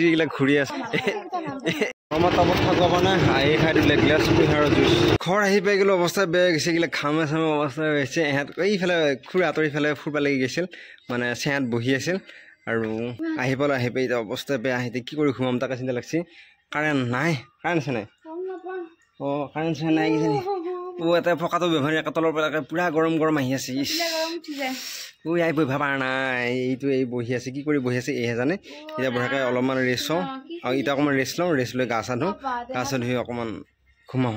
তিৰিগিলা ঘূৰি আছে আমাৰ তবত থাকব মানে আহি খাই দিলে গ্লাছ পিহাৰৰ জুচ ঘৰ আহি পাই গ'লো অৱস্থা বেয়া গৈছে গিলা ঘামে চামে অৱস্থা হৈছে এহেঁত এইফালে খুৰা আঁতৰি ফালে ফুৰিব লাগি গৈছিল মানে চেহাত বহি আছিল আৰু আহি পাই এতিয়া অৱস্থা বেয়া আহিতে কি কৰি ঘুমাম তাকে চিন্তা লাগছি কাৰেণ্ট নাই কাৰেণ্ট আছে নাই অঁ কাৰেণ্ট আছে নাই কিজানি এটা পকাটো ব্যৱহাৰ একে তলৰ পৰা পুৰা গৰম গৰম আহি আছে ঐ আই বহিব পৰা নাই এইটো এই বহি আছে কি কৰি বহি আছে এহে জানে এতিয়া বঢ়াকৈ অলপমান ৰেষ্ট লওঁ আৰু এতিয়া অকণমান ৰেষ্ট লওঁ ৰেষ্ট লৈ গা চা ধুই অকণমান ঘুমাওঁ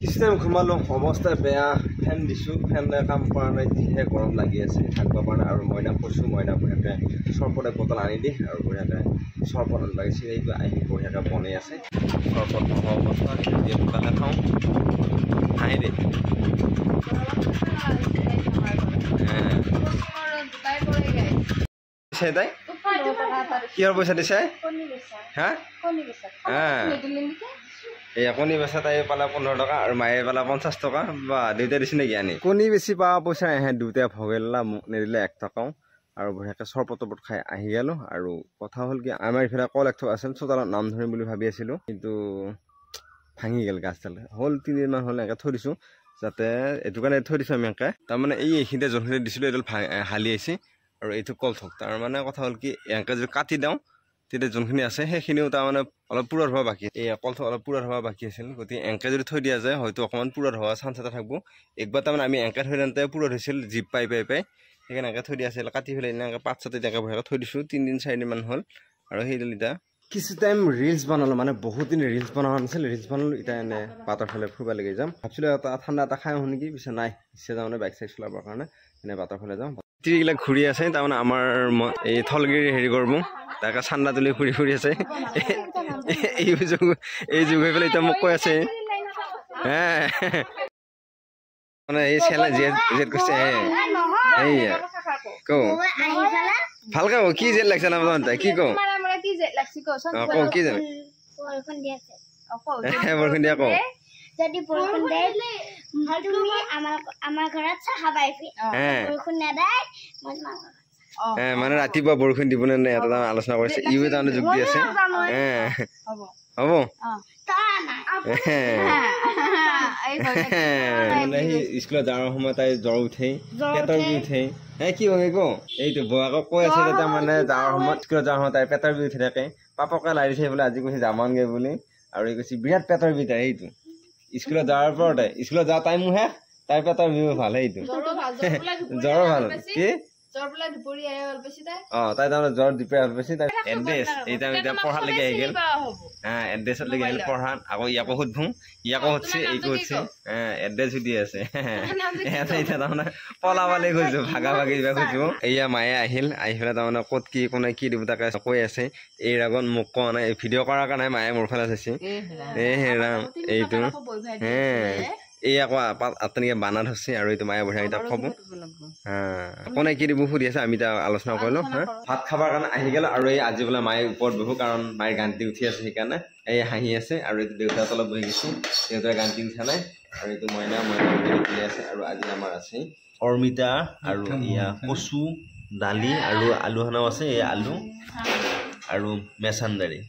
কিছু টাইম ঘুমালোঁ অৱস্থা বেয়া ফেন দিছোঁ ফেন কাম কৰা নাই যিহে গৰম লাগি আছে থাকিব পৰা নাই আৰু মইনা কৈছোঁ মইনা বঢ়িয়াকৈ চৰবত এক বটল আনি দিয়ে আৰু বঢ়িয়াকৈ চৰবত আনি লাগিছে এইটো আহি বঢ়িয়াকৈ বনাই আছে চৰবত নহোৱা অৱস্থা দোকানে খাওঁ আহি দে তাই কিহৰ পইচা দিছে হা এই কণী বেচা তাই পালা 15 টকা আৰু মায়ে পালা 50 টকা বা দুইটাই দিছে নেকি আনি কণী বেছি পোৱা পইচা আহে দুটাই ভগেলা মোক নিদিলে 1 টকাও আৰু বঢ়িয়াকৈ চৰবত খাই আহি গ'লোঁ আৰু কথা হ'ল কি আমাৰ ইফালে কল এক থোক আছিল চোতালত নাম ধৰিম বুলি ভাবি আছিলোঁ কিন্তু ভাঙি গ'ল গাছডাল হ'ল 3 দিনমান হ'ল এনেকৈ থৈ দিছোঁ যাতে এইটো কাৰণে থৈ দিছোঁ আমি এনেকৈ তাৰমানে এইখিনিতে যোনখিনি দিছিলোঁ এইডাল হালি আহিছে আৰু এইটো কল থোক তাৰমানে কথা হ'ল কি এনেকৈ যদি কাটি দিওঁ তেতিয়া যোনখিনি আছে সেইখিনিও তাৰমানে অলপ পুৰত হোৱা বাকী এই কল থোক অলপ পুৰত হোৱা বাকী আছিল গতিকে এনেকৈ যদি থৈ দিয়া যায় হয়তো অকণমান পুৰত হোৱা চান্স এটা থাকিব একবাৰ তাৰমানে আমি এনেকৈ থৈ দিওঁতে পুৰত হৈছিল জিপ পাই সেইকাৰণে এনেকৈ থৈ দিয়া আছিল কাটি পেলাই এনেকৈ পাত চাত এনেকৈ ভৰাই থৈ দিছোঁ 3 দিন 4 দিনমান হ'ল আৰু সেইডাল এতিয়া কিছু টাইম ৰিলছ বনালোঁ মানে বহুত দিন ৰিলছ বনোৱা নাছিল ৰিলছ বনালোঁ এতিয়া এনে বাটৰ ফালে ফুৰিব লাগি যাম ভাবছিলোঁ এটা ঠাণ্ডা এটা খাই আহোঁ নেকি পিছত নাই ইচ্ছা যাওঁ মানে বাইক চাইক চলাবৰ কাৰণে এনে বাটৰ ফালে যাওঁ তিৰিগিলা ঘূৰি আছে তাৰমানে আমাৰ এই থলগিৰি হেৰি কৰিব তাকে ঠাণ্ডা তুলি ঘূৰি আছে এই যুগ হৈ পেলাই এতিয়া মোক কৈ আছে হে মানে এই চেলা জেদ কৈছে এইয়া কওঁ ভালকে কি জেদ লাগছে না কি কওঁ কওঁ কি জানে বৰষুণ দিয়া কওঁ যদি বৰষুণ দেয় তুমি আমাৰ ঘৰত চাহ খাবাইছি বৰষুণ নেদায় মানে ৰাতিপুৱা বৰষুণ দিব নে নাই এটা আলোচনা কৰিছে ইও তাৰমানে যোগ দি আছে হ'ব মানে সি স্কুলত যাওয়াৰ সময়ত তাই জ্বৰ উঠেই পেটৰ বিষ উঠেই কি হয় কওঁ এইটো বৌয়াকক কৈ আছে তাৰমানে যাওয়াৰ সময়ত স্কুলত যাওয়াৰ সময়ত তাইৰ পেটৰ বিষ উঠি থাকে পাপকে লাৰি থৈ বোলে আজি কৈছে যামানগে বুলি আৰু এই কৈছে বিৰাট পেটৰ বিষ তাই সেইটো স্কুলত যাওয়াৰ পৰতে স্কুলত যাওয়া টাইমো শেষ তাইৰ পেটৰ বিষ ভাল সেইটো জ্বৰ ভাল কি তাই তাৰমানে জ্বৰ দুপৰীয়া ভাল পাইছে তাই এড্ৰেছ এতিয়া পঢ়াত লাগি আহি গ'ল এড্ৰেছত লাগি আহিল পঢ়াত আকৌ ইয়াকো সুধো ইয়াকো সুধছে এইকো সুধছে এড্ৰেছ সুধি আছে এতিয়া তাৰমানে পলাবালে গৈছো ভাগা ভাগি কিবা খুজিব এয়া মায়ে আহিল আহি পেলাই তাৰমানে ক'ত কি কোনে কি দিব তাকে কৈ আছে এই ৰাগত মোক কোৱা নাই ভিডিঅ' কৰাৰ কাৰণে মায়ে মোৰ ফালে চাইছে ৰাম এইটো এই আকৌ তেনেকৈ বানা ধৰছে আৰু এইটো মায়ে বঢ়িয়া কিতাপ খাব কোনে কি দিব সুধি আছে আমি এতিয়া আলোচনা কৰিলোঁ ভাত খাবৰ কাৰণে আহি গ'ল আৰু এই আজি বোলে মায়ে ওপৰত বহো কাৰণ মায়ে গানটি উঠি আছে সেইকাৰণে এই হাঁহি আছে আৰু এইটো দেউতাৰ তলত বহি গৈছে দেউতাৰ গানটি উঠা নাই আৰু এইটো মইনা খেলি আছে আৰু আজি আমাৰ আছে অমিতা আৰু এয়া কচু দালি আৰু আলু খানাও আছে এই আলু আৰু মেচানদাৰি